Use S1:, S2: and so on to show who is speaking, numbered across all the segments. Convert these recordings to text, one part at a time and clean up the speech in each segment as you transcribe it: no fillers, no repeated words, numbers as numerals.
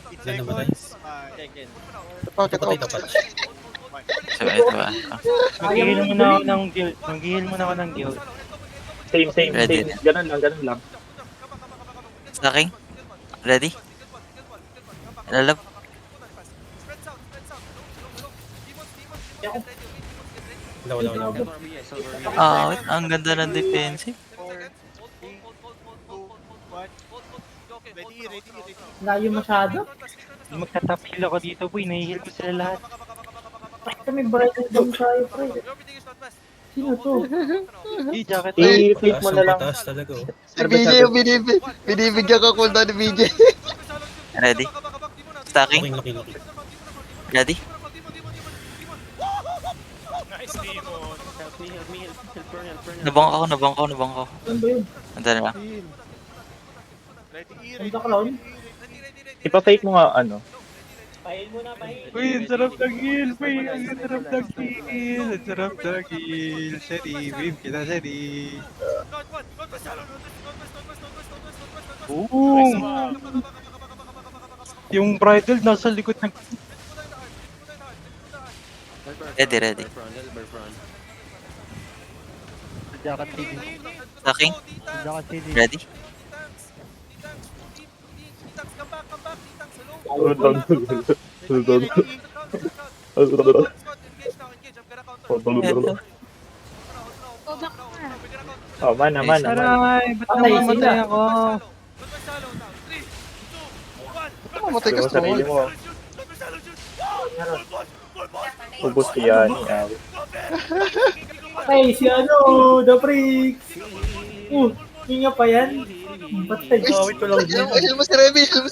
S1: Diyan namatay.
S2: Bakit
S1: Patay
S2: ako?
S1: na pala.
S3: So, ito ba?
S4: Mag-heal muna ako ng guild. Mag-heal muna ako ng guild.
S5: Same.
S3: Ready.
S5: Ganun lang.
S3: Stacking? Ready? Lalab?
S1: Wala.
S3: Wait. Ang ganda ng defensive.
S6: Layo masyado.
S4: Magtatap heal ako dito, boy. Nahihil ko sila lahat.
S6: Kami bridal down tayo, pre. Sino to?
S4: Hey, jacket.
S5: I-flip mo na lang.
S1: Pataas talaga oh.
S2: Si BJ yung binibigyan ka cooldown ni BJ.
S3: Ready? Stacking?
S1: Laki.
S3: Ready? Nabang ako.
S6: Ano ba yun?
S3: Ando na lang.
S6: Santa Clown?
S5: Ipa-fake mo nga ano.
S4: Uy, ang sarap ng heal, boy. Ang sarap ng heal. Ang sarap ng heal. Seri, wave kita, Seri. Boom! Yung bridal nasa likod ng...
S3: Ready.
S4: Jacket CD.
S3: Stacking?
S4: Jacket CD.
S3: Ready? Eto.
S5: Oh, man.
S4: Aray, ba't
S6: Patay
S4: namamatay
S6: sila.
S4: ako?
S2: Mamatay ka
S5: Sa
S2: sa
S5: sarili mo. Ubus yan.
S6: Patay si ano, The Freaks. Hinga pa yan. Patay, gawin ko lang din.
S2: Heal mo si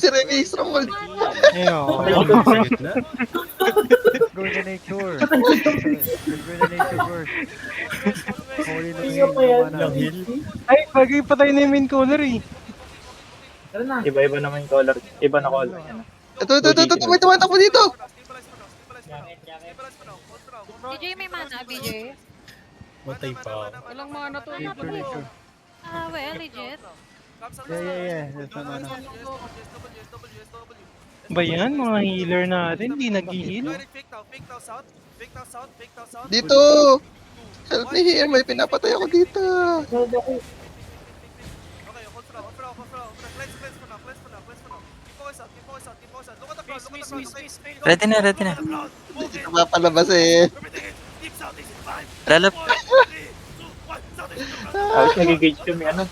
S2: Remy, stronghold.
S4: Ayun.
S1: Sakit na.
S7: Go to nature. Go to nature first. Holy no
S6: Hinga pa yan.
S1: Lang heal.
S4: Ay, bagay patay na yung main color eh.
S6: Tara na.
S5: Iba-iba naman yung color. Iba na color.
S2: Ito, may tumatakbo dito.
S8: BJ, may mana, BJ.
S1: Matay pa ako.
S8: Walang mana to.
S7: Nature, nature.
S8: Well, legit.
S7: Yeah. That's the mana.
S4: Ba yan, mga healer natin, hindi nag-heal.
S2: Dito. Help me here, may pinapatay ako dito.
S3: Ready na.
S2: Hindi ka mapalabas eh.
S3: Lalab?
S5: Tapos nagigage yung may ano.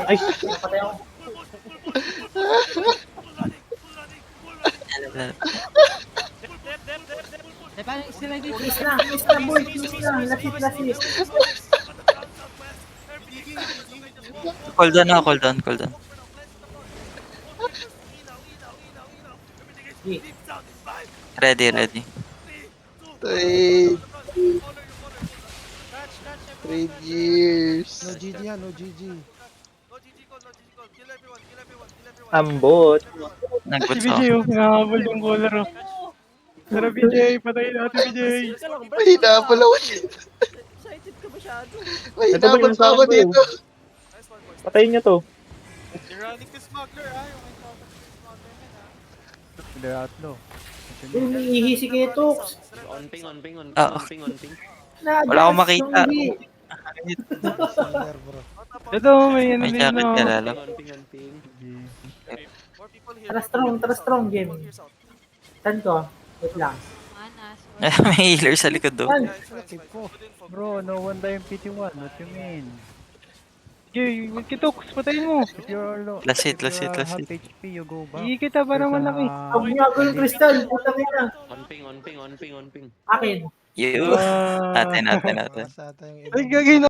S6: Ay, patay ako.
S3: Lalab.
S6: Miss na, boy. Miss na. Lasit.
S3: Cool down. Ready.
S2: Trade years.
S7: No GG yan, no GG.
S5: Ambot.
S4: Si
S3: Nagbuts
S4: BJ,
S3: ako.
S4: nangahabol yung color oh. Tara BJ, patayin natin BJ.
S2: May hinabol ako dito. May
S5: Ito ba
S2: hinabol
S5: yung
S2: pa ako
S5: sakto?
S2: dito.
S5: Patayin niyo to.
S7: They're outlaw.
S6: Uy, may ihi si Ketox.
S3: On ping.
S6: Na-adjust
S3: Wala akong makita.
S6: yung ihi.
S7: Thunder, bro.
S4: Ito, may ano
S3: May
S4: din
S3: jacket ka,
S4: no.
S3: Lalab.
S6: Tara strong game. Tan ko. Wait lang.
S8: Mana.
S3: May healer sa likod do.
S6: Tan.
S7: Bro, no one die in PT1. What you mean?
S4: Jay, Kitox, patayin mo.
S7: If you're low,
S3: Last hit.
S7: half HP, you go back.
S4: Hii kita para malaki.
S6: Pag ginagawa yung crystal, puta na.
S3: On ping.
S6: Akin.
S3: Yo. Natin.
S7: Sa ata yung iba.
S4: Ay, gagawin